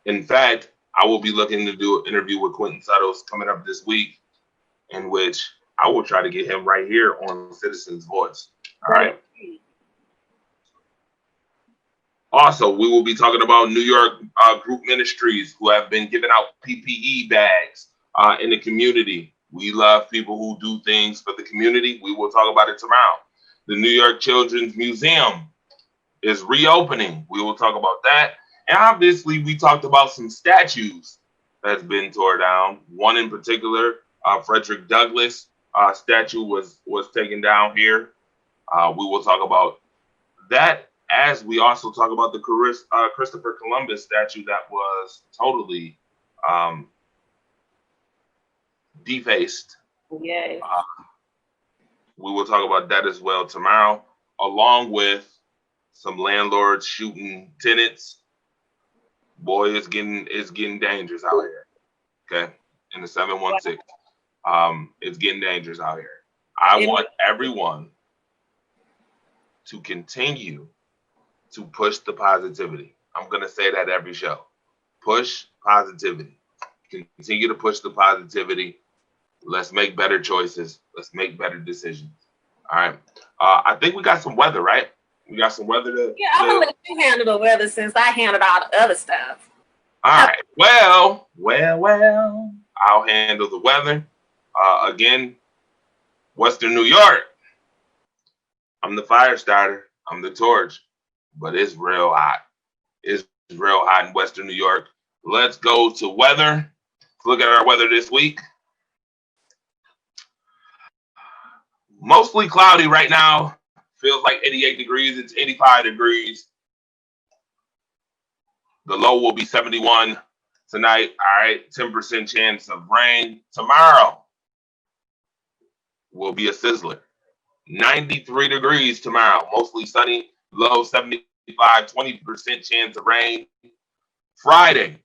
Speaker 1: In fact, I will be looking to do an interview with Quentin Suttles coming up this week, in which I will try to get him right here on Citizens Voice. All right. Also, we will be talking about New York group ministries who have been giving out PPE bags in the community. We love people who do things for the community. We will talk about it tomorrow. The New York Children's Museum is reopening. We will talk about that. And obviously, we talked about some statues that's been torn down. One in particular, Frederick Douglass statue was taken down here. We will talk about that, as we also talk about the Christopher Columbus statue that was totally defaced.
Speaker 2: Yes.
Speaker 1: We will talk about that as well tomorrow, along with some landlords shooting tenants. Boy, it's getting dangerous out here. Okay, in the 716, it's getting dangerous out here. I want everyone to continue to push the positivity. I'm gonna say that every show. Push positivity. Continue to push the positivity. Let's make better choices. Let's make better decisions. All right. I think we got some weather, right? We got some weather to.
Speaker 2: Yeah, I'm gonna let you handle the weather since I handled all the other stuff.
Speaker 1: All right. Well. I'll handle the weather. Again, Western New York. I'm the fire starter. I'm the torch. But it's real hot. It's real hot in Western New York. Let's go to weather. Let's look at our weather this week. Mostly cloudy right now. Feels like 88 degrees. It's 85 degrees. The low will be 71 tonight. All right. 10% chance of rain. Tomorrow will be a sizzler. 93 degrees tomorrow. Mostly sunny. Low 75, 20% chance of rain. Friday,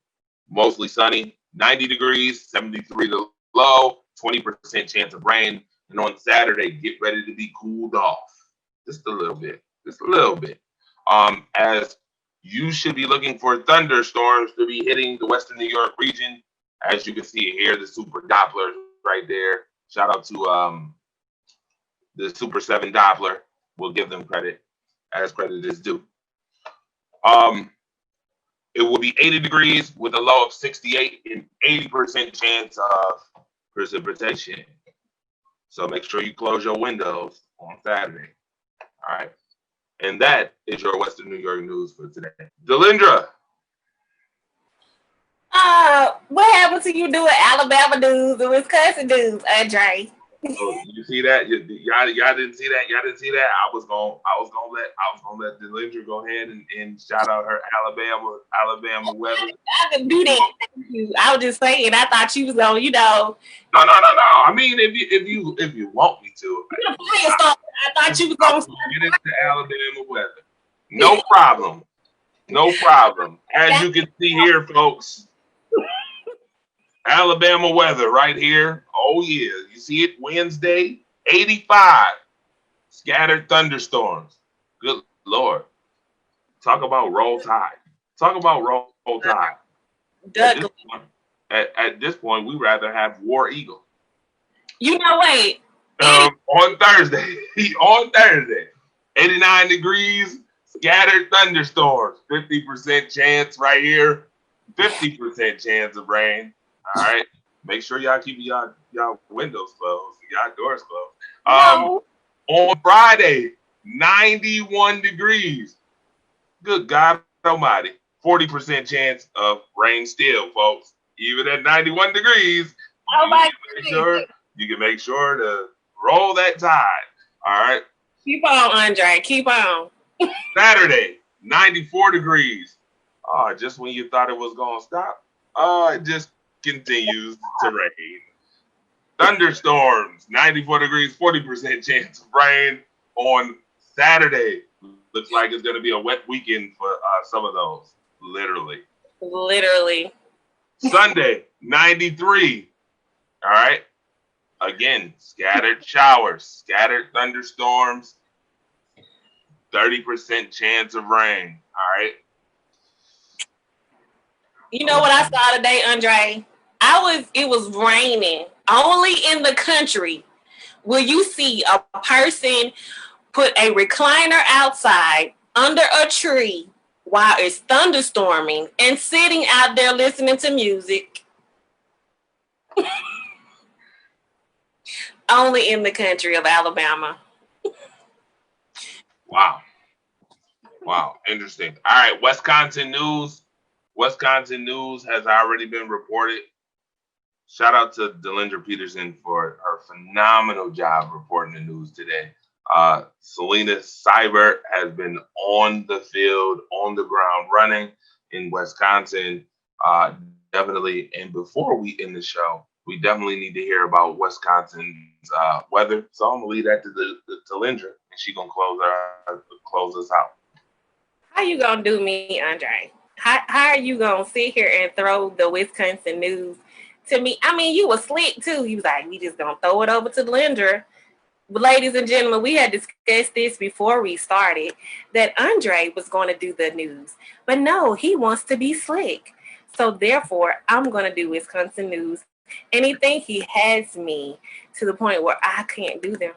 Speaker 1: mostly sunny. 90 degrees. 73 the low. 20% chance of rain. And on Saturday, get ready to be cooled off. Just a little bit. As you should be looking for thunderstorms to be hitting the Western New York region. As you can see here, the Super Doppler right there. Shout out to the Super 7 Doppler. We'll give them credit as credit is due. It will be 80 degrees with a low of 68 and 80% chance of precipitation. So make sure you close your windows on Saturday. All right. And that is your Western New York news for today. Delindra.
Speaker 2: What happened to you doing Alabama news and Wisconsin news, Andre?
Speaker 1: Oh, you see that? Y'all didn't see that? Y'all didn't see that? I was gonna let Delindra go ahead and shout out her Alabama weather.
Speaker 2: I can do that. I was just saying. I thought you was gonna,
Speaker 1: No. I mean, if you want me to.
Speaker 2: I thought you was gonna
Speaker 1: get into Alabama weather. No problem. As you can see here, folks. Alabama weather right here. Oh, yeah. You see it Wednesday, 85. Scattered thunderstorms. Good Lord. Talk about roll tide. At this point, we rather have War Eagle.
Speaker 2: Wait.
Speaker 1: On Thursday, 89 degrees, scattered thunderstorms. 50% chance right here. 50% chance of rain. All right. Make sure y'all keep y'all windows closed, y'all doors closed. On Friday, 91 degrees. Good God Almighty. 40% chance of rain still, folks. Even at 91 degrees, you can make sure to roll that tide. All right.
Speaker 2: Keep on, Andre. Keep on.
Speaker 1: Saturday, 94 degrees. Oh, just when you thought it was going to stop, it just continues to rain. Thunderstorms, 94 degrees, 40% chance of rain on Saturday. Looks like it's going to be a wet weekend for some of those.
Speaker 2: Literally.
Speaker 1: Sunday, 93. All right. Again, scattered showers, scattered thunderstorms, 30% chance of rain. All right.
Speaker 2: You know what I saw today, Andre? It was raining. Only in the country will you see a person put a recliner outside under a tree while it's thunderstorming and sitting out there listening to music. Only in the country of Alabama.
Speaker 1: Wow. Interesting. All right. Wisconsin news has already been reported. Shout out to Delindra Peterson for her phenomenal job reporting the news today. Selena Seibert has been on the field, on the ground running in Wisconsin. Definitely. And before we end the show, we definitely need to hear about Wisconsin's weather. So I'm going to leave that to Delindra, and she's going to close us out.
Speaker 2: How you going to do me, Andre? How are you going to sit here and throw the Wisconsin news to me? I mean, you were slick, too. You was like, we just going to throw it over to Delindra. But ladies and gentlemen, we had discussed this before we started, that Andre was going to do the news. But no, he wants to be slick. So therefore, I'm going to do Wisconsin news. Anything he has me to the point where I can't do them.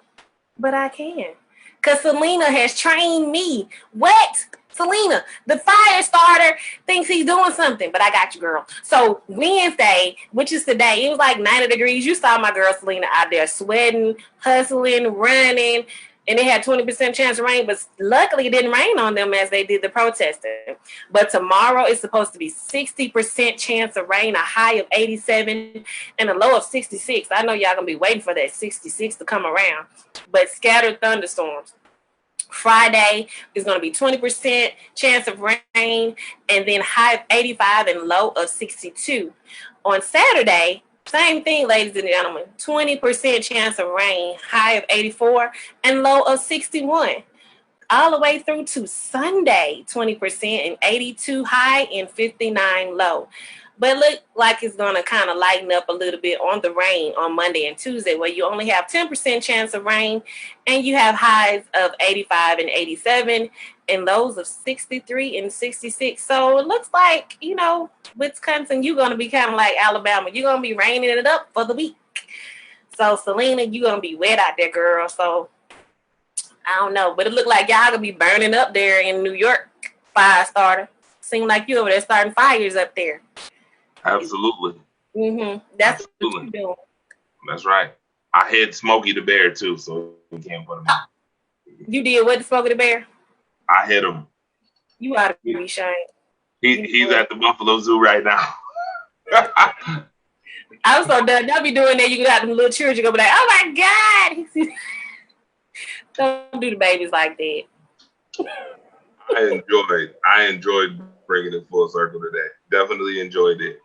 Speaker 2: But I can. Because Selena has trained me. What? Selena, the fire starter, thinks he's doing something, but I got you, girl. So Wednesday, which is today, it was like 90 degrees. You saw my girl Selena out there sweating, hustling, running, and it had 20% chance of rain, but luckily it didn't rain on them as they did the protesting. But tomorrow it's supposed to be 60% chance of rain, a high of 87 and a low of 66. I know y'all gonna be waiting for that 66 to come around, but scattered thunderstorms. Friday is going to be 20% chance of rain, and then high of 85 and low of 62. On Saturday, same thing, ladies and gentlemen, 20% chance of rain, high of 84 and low of 61. All the way through to Sunday, 20% and 82 high and 59 low. But look like it's going to kind of lighten up a little bit on the rain on Monday and Tuesday, where you only have 10% chance of rain and you have highs of 85 and 87 and lows of 63 and 66. So it looks like, you know, Wisconsin, you're going to be kind of like Alabama. You're going to be raining it up for the week. So Selena, you're going to be wet out there, girl. So I don't know. But it looked like y'all going to be burning up there in New York, fire starter. Seem like you over there starting fires up there.
Speaker 1: Absolutely.
Speaker 2: That's
Speaker 1: Absolutely.
Speaker 2: what you're doing.
Speaker 1: That's right. I hit Smokey the Bear too, so we can't put him out.
Speaker 2: You did what to Smokey the Bear?
Speaker 1: I hit him.
Speaker 2: You ought to be ashamed.
Speaker 1: He's at the Buffalo Zoo right now.
Speaker 2: I was so done. Don't be doing that. You got them little children go be like, oh my God. Don't do the babies like that.
Speaker 1: I enjoyed bringing it full circle today. Definitely enjoyed it.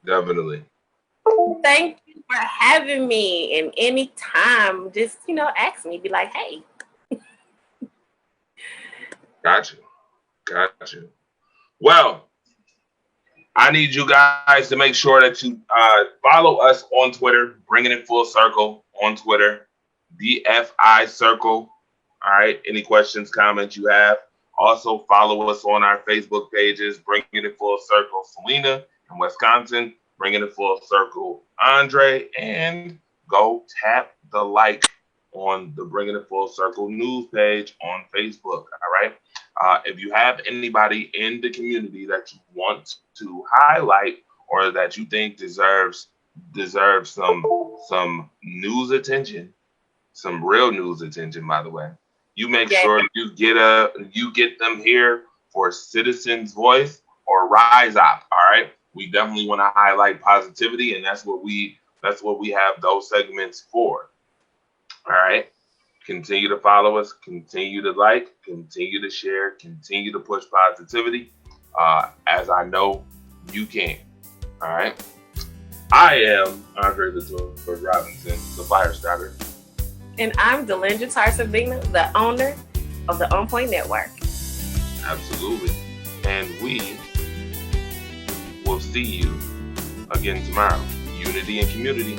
Speaker 1: Definitely.
Speaker 2: Thank you for having me. And anytime, just, ask me. Be like, hey.
Speaker 1: Got you. Well, I need you guys to make sure that you follow us on Twitter, bringing it full circle on Twitter, BFI Circle. All right. Any questions, comments you have? Also follow us on our Facebook pages, Bringing It Full Circle Selena in Wisconsin, Bringing It Full Circle Andre, and go tap the like on the Bringing It Full Circle news page on Facebook. All right. If you have anybody in the community that you want to highlight or that you think deserves some news attention, some real news attention, by the way, you make sure you get them here for Citizens Voice or Rise Up. All right. We definitely want to highlight positivity, and that's what we have those segments for. All right. Continue to follow us, continue to like, continue to share, continue to push positivity, as I know you can. All right. I am Andre the Robinson, the fire starter.
Speaker 2: And I'm Delindra Tarsavina, the owner of the OnPoint Network.
Speaker 1: Absolutely. And we will see you again tomorrow. Unity and community.